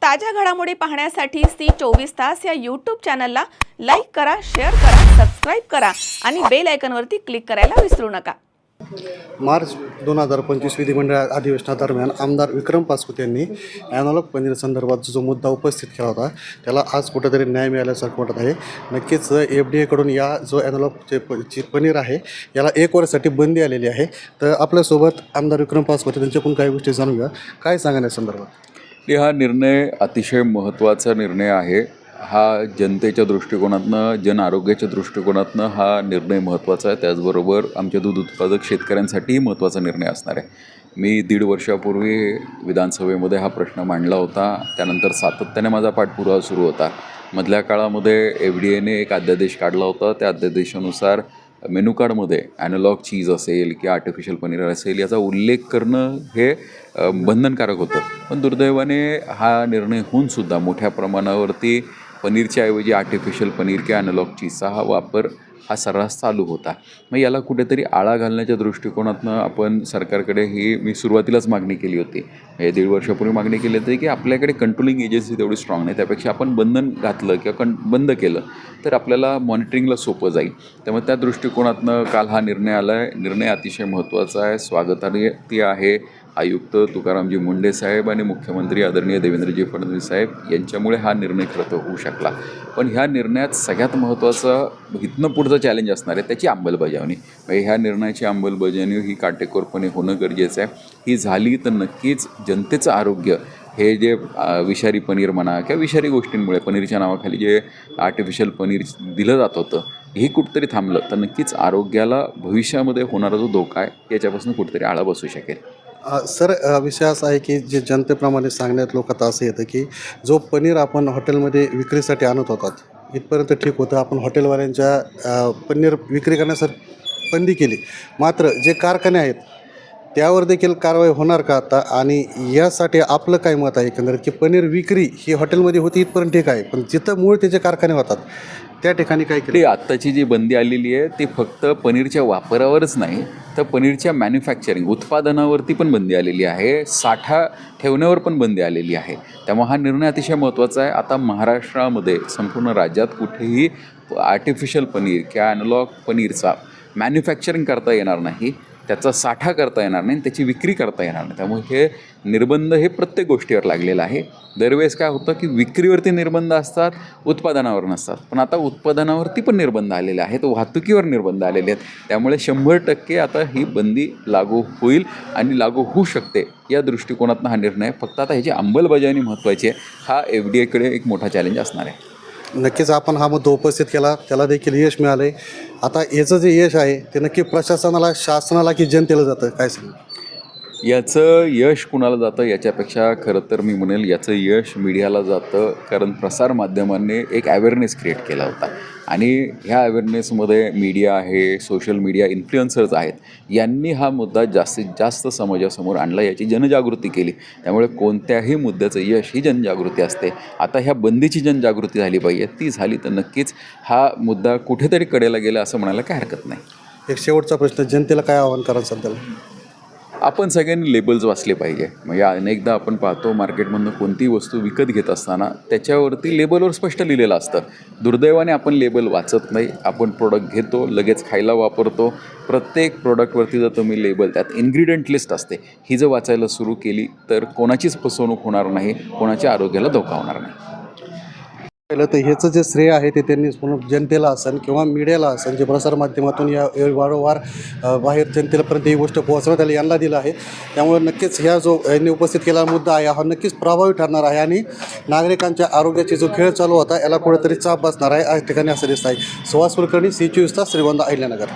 ताज्या घडामोडी पाहण्यासाठी सी24 तास या यूट्यूब चॅनलला लाईक करा, शेअर करा, सबस्क्राईब करा आणि बेल आयकॉनवरती क्लिक करायला विसरू नका। मार्च 2025 विधिमंडळ अधिवेशनादरम्यान आमदार विक्रम पासकुटे यांनी ॲनालॉग पनीर संदर्भात जो मुद्दा उपस्थित केला होता त्याला आज कुठेतरी न्याय मिळाल्यासारखं वाटत आहे। नक्कीच FDA कडून या जो ॲनालॉग पनीर आहे याला 1 वर्षासाठी बंदी आलेली आहे। तर आपल्यासोबत आमदार विक्रम पासकुटे त्यांच्याकडून काही गोष्टी जाणून घ्या, काय सांगण्या संदर्भात। हा निर्णय अतिशय महत्त्वाचा निर्णय आहे। हा जनतेच्या दृष्टिकोनातनं, जन आरोग्याच्या दृष्टिकोनातनं हा निर्णय महत्त्वाचा आहे। त्याचबरोबर आमच्या दूध उत्पादक शेतकऱ्यांसाठीही महत्त्वाचा निर्णय असणार आहे। मी 1.5 वर्षापूर्वी विधानसभेमध्ये हा प्रश्न मांडला होता, त्यानंतर सातत्याने माझा पाठपुरावा सुरू होता। मधल्या काळामध्ये FDAने एक अध्यादेश काढला होता, त्या अध्यादेशानुसार मेनू कार्डमध्ये ॲनालॉग चीज असेल किंवा आर्टिफिशियल पनीर असेल याचा उल्लेख करणं हे बंधनकारक होतं। पण दुर्दैवाने हा निर्णय होऊनसुद्धा मोठ्या प्रमाणावरती पनीरच्या ऐवजी आर्टिफिशियल पनीर किंवा ॲनालॉग चीजचा हा वापर हा सर्रास चालू होता। मग याला कुठेतरी आळा घालण्याच्या दृष्टिकोनातनं आपण सरकारकडे मी सुरुवातीलाच मागणी केली होती। 1.5 वर्षापूर्वी मागणी केली होती की आपल्याकडे कंट्रोलिंग एजन्सी तेवढी स्ट्रॉंग नाही, त्यापेक्षा आपण बंधन घातलं किंवा बंद केलं तर आपल्याला मॉनिटरिंगला सोपं जाईल। त्यामुळे त्या दृष्टिकोनातनं काल हा निर्णय आला आहे। निर्णय अतिशय महत्त्वाचा आहे, स्वागतार्ह आहे। आयुक्त तुकारामजी मुंडे साहेब आणि मुख्यमंत्री आदरणीय देवेंद्रजी फडणवीस साहेब यांच्यामुळे हा निर्णय खरं तर होऊ शकला। पण ह्या निर्णयात सगळ्यात महत्त्वाचं इथनं पुढचं चॅलेंज असणार आहे त्याची अंमलबजावणी। म्हणजे ह्या निर्णयाची अंमलबजावणी ही काटेकोरपणे होणं गरजेचं आहे। ही झाली तर नक्कीच जनतेचं आरोग्य हे जे विषारी पनीर म्हणा किंवा विषारी गोष्टींमुळे पनीरच्या नावाखाली जे आर्टिफिशियल पनीर दिलं जात होतं हे कुठंतरी थांबलं तर नक्कीच आरोग्याला भविष्यामध्ये होणारा जो धोका आहे याच्यापासून कुठेतरी आळा बसू शकेल। सर, विषय असा आहे की जे जनतेप्रमाणे सांगण्यात लोकात असं येतं की जो पनीर आपण हॉटेलमध्ये विक्रीसाठी आणत होतात इथपर्यंत ठीक होतं, आपण हॉटेलवाल्यांच्या पनीर विक्री करण्यासाठी बंदी केली, मात्र जे कारखाने आहेत त्यावर देखील कारवाई होणार का आता? आणि यासाठी आपलं काय मत आहे एकंदरीत की पनीर विक्री ही हॉटेलमध्ये होती इथपर्यंत ठीक आहे, पण जिथं मूळ त्याचे कारखाने होतात त्या ठिकाणी काय केलं? आत्ताची जी बंदी आलेली आहे ती फक्त पनीरच्या वापरावरच नाही तर पनीरच्या मॅन्युफॅक्चरिंग उत्पादनावरती पण बंदी आलेली आहे, साठा ठेवण्यावर पण बंदी आलेली आहे। त्यामुळे हा निर्णय अतिशय महत्त्वाचा आहे। आता महाराष्ट्रामध्ये संपूर्ण राज्यात कुठेही आर्टिफिशियल पनीर किंवा ॲनालॉग पनीरचा मॅन्युफॅक्चरिंग करता येणार नाही, त्याचा साठा करता येणार नाही, त्याची विक्री करता येणार नाही। त्यामुळे हे निर्बंध हे प्रत्येक गोष्टीवर लागलेलं आहे। दरवेळेस काय होतं की विक्रीवरती निर्बंध असतात, उत्पादनावर नसतात, पण आता उत्पादनावरती पण निर्बंध आलेले आहेत, वाहतुकीवर निर्बंध आलेले आहेत। त्यामुळे 100% आता ही बंदी लागू होईल आणि लागू होऊ शकते या दृष्टिकोनातून हा निर्णय। फक्त आता ह्याची अंमलबजावणी महत्त्वाची आहे। हा FDAकडे एक मोठा चॅलेंज असणार आहे। नक्कीच आपण हा मुद्दा उपस्थित केला, त्याला देखील यश मिळालं आहे। आता याचं जे यश आहे ते नक्की प्रशासनाला, शासनाला की जनतेला जातं, काय सांगा? याचं यश कुणाला जातं याच्यापेक्षा खरं तर मी म्हणेल याचं यश मीडियाला जातं, कारण प्रसारमाध्यमांनी एक अवेअरनेस क्रिएट केला होता आणि ह्या अवेअरनेसमध्ये मीडिया आहे, सोशल मीडिया इन्फ्लुएन्सर्स आहेत, यांनी हा मुद्दा जास्तीत जास्त समाजासमोर आणला, याची जनजागृती केली। त्यामुळे कोणत्याही मुद्द्याचं यश ही जनजागृती असते। आता ह्या बंदीची जनजागृती झाली पाहिजे, ती झाली तर नक्कीच हा मुद्दा कुठेतरी कडेला गेला असं म्हणायला काही हरकत नाही। एक शेवटचा प्रश्न, जनतेला काय आव्हान कराल सध्याला? आपण सगळ्यांनी लेबल्स वाचले पाहिजे। म्हणजे अनेकदा आपण पाहतो मार्केटमधून कोणतीही वस्तू विकत घेत असताना त्याच्यावरती लेबलवर स्पष्ट लिहिलेलं असतं, दुर्दैवाने आपण लेबल वाचत नाही। आपण प्रोडक्ट घेतो, लगेच खायला वापरतो। प्रत्येक प्रोडक्टवरती जर तुम्ही लेबल, त्यात इन्ग्रेडियंट लिस्ट असते, ही जर वाचायला सुरू केली तर कोणाचीच फसवणूक होणार नाही, कोणाच्या आरोग्याला धोका होणार नाही। पहिलं तर ह्याचं जे श्रेय आहे ते त्यांनी जनतेला असेल किंवा मीडियाला असेल, जे प्रसारमाध्यमातून या वारंवार बाहेर जनतेपर्यंत ही गोष्ट पोहोचवण्यात आली यांना दिलं आहे। त्यामुळे नक्कीच ह्या जो यांनी उपस्थित केलेला मुद्दा आहे हा नक्कीच प्रभावी ठरणार आहे आणि नागरिकांच्या आरोग्याची जो खेळ चालू होता याला कुठेतरी चाप बसणार आहे, या ठिकाणी असं दिसत आहे। सुहास कुलकर्णी, सी24 तास, श्रीगोंदा, अहिल्यानगर।